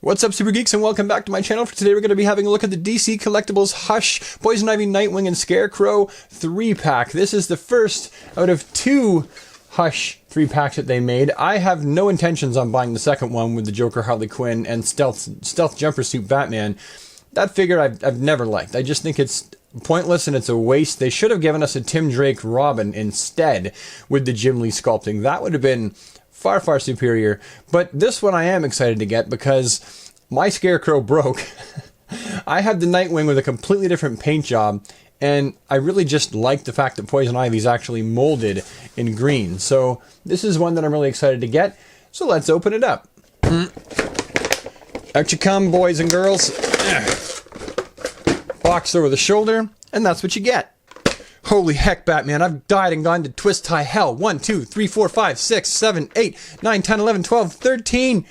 What's up, Super Geeks, and welcome back to my channel. For today, we're going to be having a look at the DC Collectibles Hush, Poison Ivy, Nightwing, and Scarecrow 3-pack. This is the first out of 2 Hush 3-packs that they made. I have no intentions on buying the second one with the Joker, Harley Quinn, and Stealth Jumper Suit Batman. That figure I've never liked. I just think it's pointless and it's a waste. They should have given us a Tim Drake Robin instead with the Jim Lee sculpting. That would have been far, far superior. But this one I am excited to get because my Scarecrow broke. I had the Nightwing with a completely different paint job, and I really just like the fact that Poison Ivy is actually molded in green. So this is one that I'm really excited to get. So let's open it up. Out you come, boys and girls. Box over the shoulder, and that's what you get. Holy heck, Batman, I've died and gone to twist tie hell. 1, 2, 3, 4, 5, 6, 7, 8, 9, 10, 11, 12, 13.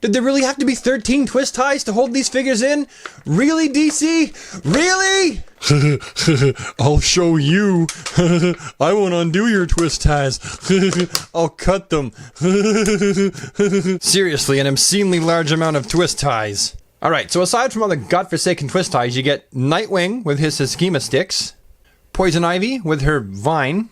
Did there really have to be 13 twist ties to hold these figures in? Really, DC? Really? I'll show you. I won't undo your twist ties. I'll cut them. Seriously, an obscenely large amount of twist ties. Alright, so aside from all the godforsaken twist ties, you get Nightwing with his schema sticks, Poison Ivy with her vine,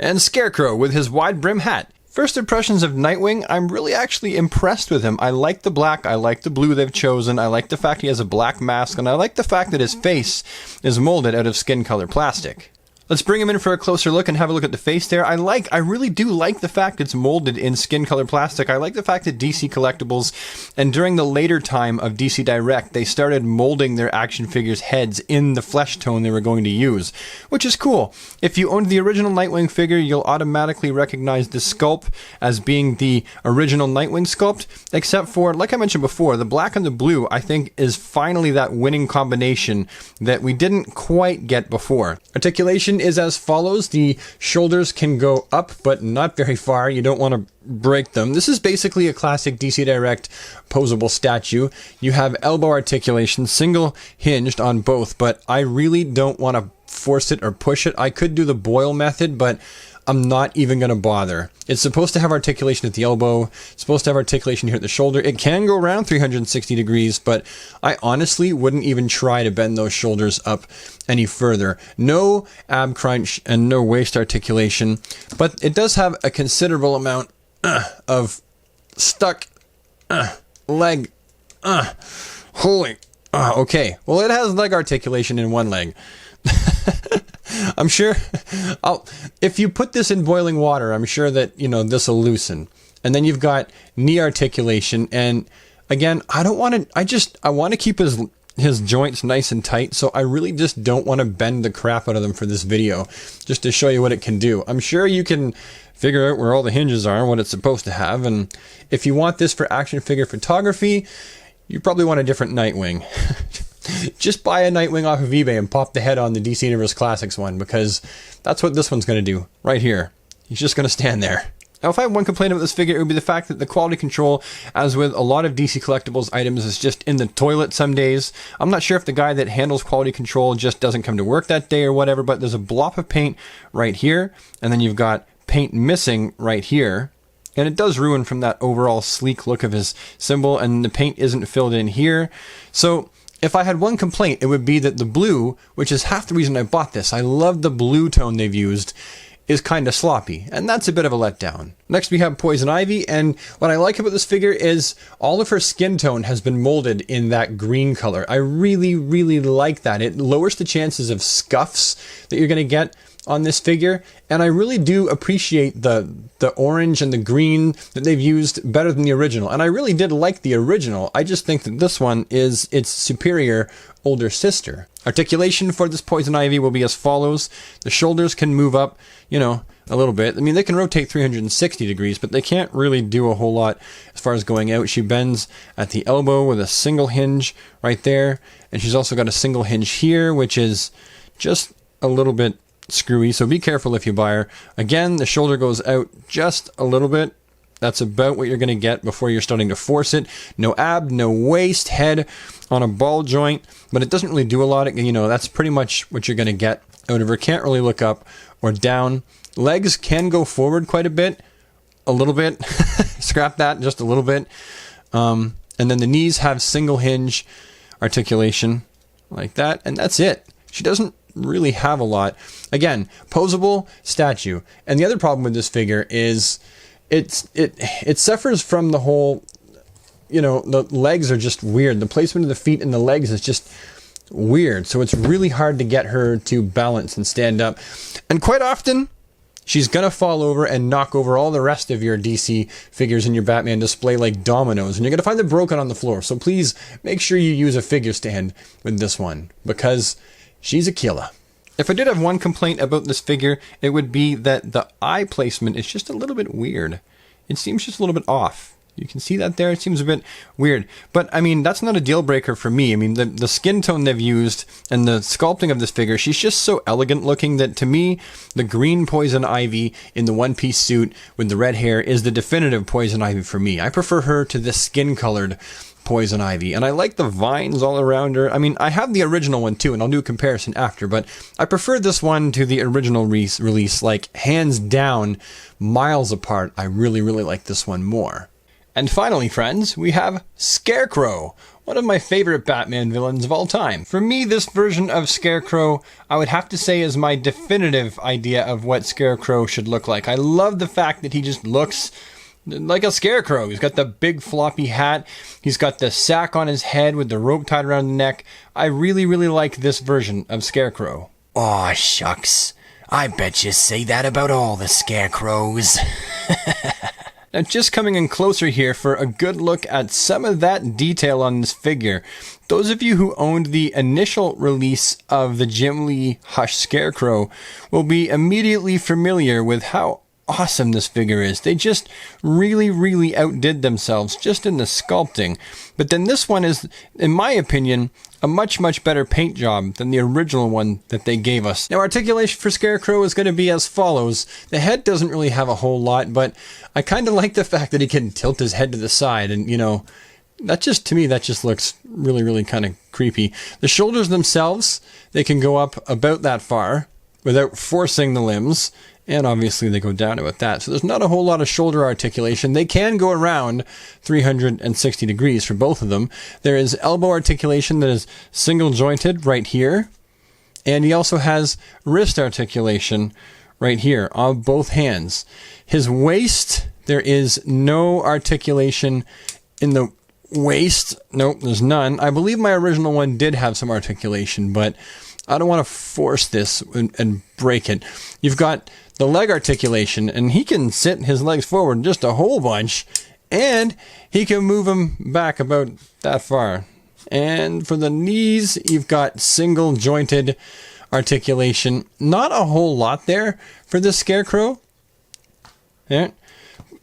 and Scarecrow with his wide brim hat. First impressions of Nightwing, I'm really actually impressed with him. I like the black, I like the blue they've chosen, I like the fact he has a black mask, and I like the fact that his face is molded out of skin color plastic. Let's bring him in for a closer look and have a look at the face there. I really do like the fact it's molded in skin color plastic. I like the fact that DC Collectibles, and during the later time of DC Direct, they started molding their action figures' heads in the flesh tone they were going to use, which is cool. If you owned the original Nightwing figure, you'll automatically recognize the sculpt as being the original Nightwing sculpt, except for, like I mentioned before, the black and the blue, I think, is finally that winning combination that we didn't quite get before. Articulation is as follows. The shoulders can go up, but not very far. You don't want to break them. This is basically a classic DC Direct posable statue. You have elbow articulation, single hinged on both, but I really don't want to force it or push it. I could do the Boyle method, but I'm not even going to bother. It's supposed to have articulation at the elbow. It's supposed to have articulation here at the shoulder. It can go around 360 degrees, but I honestly wouldn't even try to bend those shoulders up any further. No ab crunch and no waist articulation, but it does have a considerable amount of stuck leg. Holy. Okay. Well, it has leg articulation in one leg. I'm sure if you put this in boiling water, I'm sure that, this will loosen. And then you've got knee articulation. And again, I want to keep his joints nice and tight. So I really just don't want to bend the crap out of them for this video, just to show you what it can do. I'm sure you can figure out where all the hinges are and what it's supposed to have. And if you want this for action figure photography, you probably want a different Nightwing. Just buy a Nightwing off of eBay and pop the head on the DC Universe Classics one, because that's what this one's going to do, right here. He's just going to stand there. Now, if I have one complaint about this figure, it would be the fact that the quality control, as with a lot of DC Collectibles items, is just in the toilet some days. I'm not sure if the guy that handles quality control just doesn't come to work that day or whatever, but there's a blob of paint right here, and then you've got paint missing right here. And it does ruin from that overall sleek look of his symbol, and the paint isn't filled in here. So if I had one complaint, it would be that the blue, which is half the reason I bought this, I love the blue tone they've used, is kind of sloppy, and that's a bit of a letdown. Next we have Poison Ivy, and what I like about this figure is all of her skin tone has been molded in that green color. I really, really like that. It lowers the chances of scuffs that you're going to get on this figure, and I really do appreciate the orange and the green that they've used better than the original. And I really did like the original. I just think that this one is its superior older sister. Articulation for this Poison Ivy will be as follows. The shoulders can move up, a little bit. I mean, they can rotate 360 degrees, but they can't really do a whole lot as far as going out. She bends at the elbow with a single hinge right there, and she's also got a single hinge here, which is just a little bit screwy, so be careful if you buy her. Again, the shoulder goes out just a little bit. That's about what you're going to get before you're starting to force it. No ab, no waist, head on a ball joint, but it doesn't really do a lot. That's pretty much what you're going to get out of her. Can't really look up or down. Legs can go forward quite a bit. A little bit. Scrap that, just a little bit. And And then the knees have single hinge articulation like that. And that's it. She doesn't really have a lot. Again, posable statue. And the other problem with this figure is it suffers from the whole, you know, the legs are just weird. The placement of the feet and the legs is just weird. So it's really hard to get her to balance and stand up. And quite often, she's going to fall over and knock over all the rest of your DC figures in your Batman display like dominoes. And you're going to find them broken on the floor. So please make sure you use a figure stand with this one, because she's a killer. If I did have one complaint about this figure, it would be that the eye placement is just a little bit weird. It seems just a little bit off. You can see that there. It seems a bit weird. But, I mean, that's not a deal breaker for me. I mean, the skin tone they've used and the sculpting of this figure, she's just so elegant looking that, to me, the green Poison Ivy in the one-piece suit with the red hair is the definitive Poison Ivy for me. I prefer her to the skin-colored Poison Ivy. And I like the vines all around her. I mean, I have the original one, too, and I'll do a comparison after. But I prefer this one to the original release, like, hands down, miles apart. I really, really like this one more. And finally, friends, we have Scarecrow, one of my favorite Batman villains of all time. For me, this version of Scarecrow, I would have to say, is my definitive idea of what Scarecrow should look like. I love the fact that he just looks like a scarecrow. He's got the big floppy hat. He's got the sack on his head with the rope tied around the neck. I really, really like this version of Scarecrow. Aw, shucks. I bet you say that about all the scarecrows. Now, just coming in closer here for a good look at some of that detail on this figure. Those of you who owned the initial release of the Jim Lee Hush Scarecrow will be immediately familiar with how awesome this figure is. They just really, really outdid themselves just in the sculpting. But then this one is, in my opinion, a much, much better paint job than the original one that they gave us. Now, articulation for Scarecrow is going to be as follows. The head doesn't really have a whole lot, but I kind of like the fact that he can tilt his head to the side. And, you know, that just, to me, that just looks really, really kind of creepy. The shoulders themselves, they can go up about that far without forcing the limbs. And obviously they go down about that. So there's not a whole lot of shoulder articulation. They can go around 360 degrees for both of them. There is elbow articulation that is single jointed right here. And he also has wrist articulation right here on both hands. His waist, there is no articulation in the waist. Nope, there's none. I believe my original one did have some articulation, but I don't want to force this and break it. You've got the leg articulation, and he can sit his legs forward just a whole bunch, and he can move them back about that far. And for the knees, you've got single jointed articulation. Not a whole lot there for this Scarecrow. Yeah.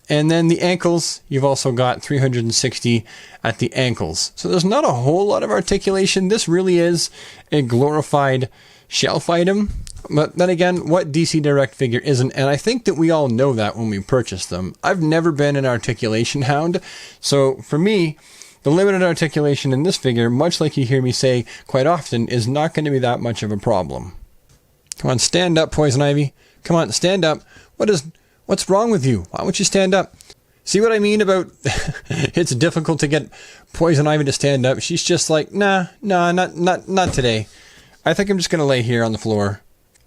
And then the ankles, you've also got 360 at the ankles. So there's not a whole lot of articulation. This really is a glorified shelf item. But then again, what DC Direct figure isn't? And I think that we all know that when we purchase them. I've never been an articulation hound. So for me, the limited articulation in this figure, much like you hear me say quite often, is not going to be that much of a problem. Come on, stand up, Poison Ivy. Come on, stand up. What's wrong with you? Why don't you stand up? See what I mean about it's difficult to get Poison Ivy to stand up? She's just like, nah, not today. I think I'm just going to lay here on the floor.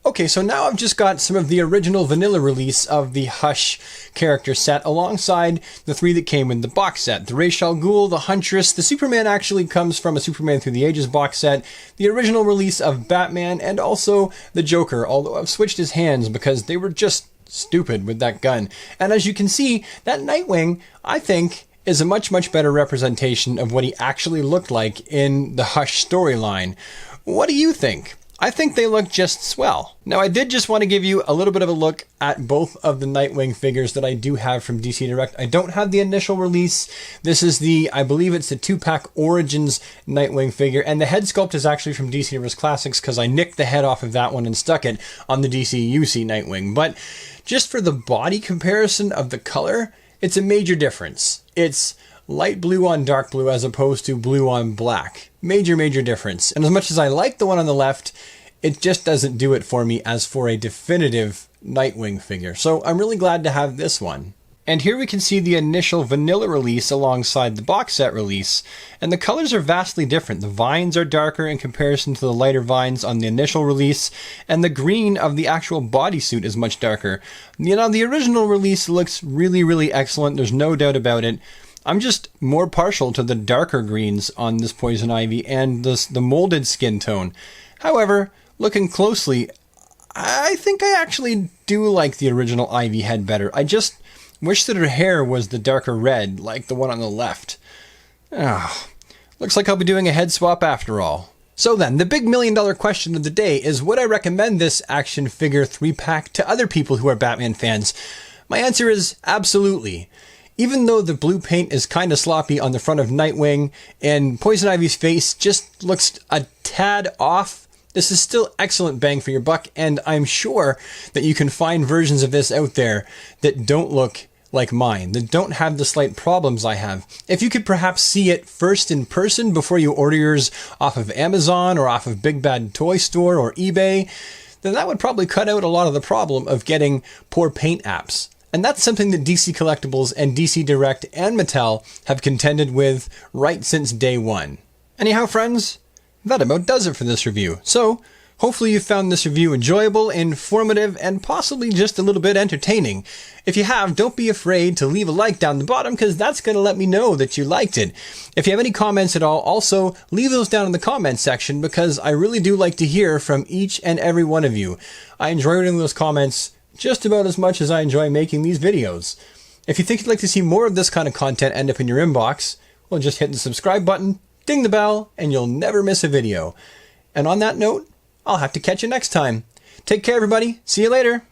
Okay, so now I've just got some of the original vanilla release of the Hush character set alongside the three that came in the box set. The Ra's al Ghul, the Huntress, the Superman actually comes from a Superman Through the Ages box set, the original release of Batman, and also the Joker, although I've switched his hands because they were just stupid with that gun. And as you can see, that Nightwing, I think, is a much, much better representation of what he actually looked like in the Hush storyline. What do you think? I think they look just swell. Now, I did just want to give you a little bit of a look at both of the Nightwing figures that I do have from DC Direct. I don't have the initial release. This is I believe it's the 2-pack Origins Nightwing figure, and the head sculpt is actually from DC Universe Classics because I nicked the head off of that one and stuck it on the DC UC Nightwing. But just for the body comparison of the color, it's a major difference. It's light blue on dark blue as opposed to blue on black. Major, major difference. And as much as I like the one on the left, it just doesn't do it for me as for a definitive Nightwing figure. So I'm really glad to have this one. And here we can see the initial vanilla release alongside the box set release, and the colors are vastly different. The vines are darker in comparison to the lighter vines on the initial release, and the green of the actual bodysuit is much darker. You know, the original release looks really, really excellent, there's no doubt about it. I'm just more partial to the darker greens on this Poison Ivy and the molded skin tone. However, looking closely, I think I actually do like the original Ivy head better. I just wish that her hair was the darker red, like the one on the left. Looks like I'll be doing a head swap after all. So then, the big $1 million question of the day is, would I recommend this action figure 3-pack to other people who are Batman fans? My answer is absolutely. Even though the blue paint is kind of sloppy on the front of Nightwing, and Poison Ivy's face just looks a tad off, this is still excellent bang for your buck, and I'm sure that you can find versions of this out there that don't look like mine, that don't have the slight problems I have. If you could perhaps see it first in person before you order yours off of Amazon or off of Big Bad Toy Store or eBay, then that would probably cut out a lot of the problem of getting poor paint apps. And that's something that DC Collectibles and DC Direct and Mattel have contended with right since day one. Anyhow, friends, that about does it for this review. So, hopefully you found this review enjoyable, informative, and possibly just a little bit entertaining. If you have, don't be afraid to leave a like down the bottom, because that's going to let me know that you liked it. If you have any comments at all, also leave those down in the comments section, because I really do like to hear from each and every one of you. I enjoy reading those comments just about as much as I enjoy making these videos. If you think you'd like to see more of this kind of content end up in your inbox, well, just hit the subscribe button, ding the bell, and you'll never miss a video. And on that note, I'll have to catch you next time. Take care, everybody. See you later.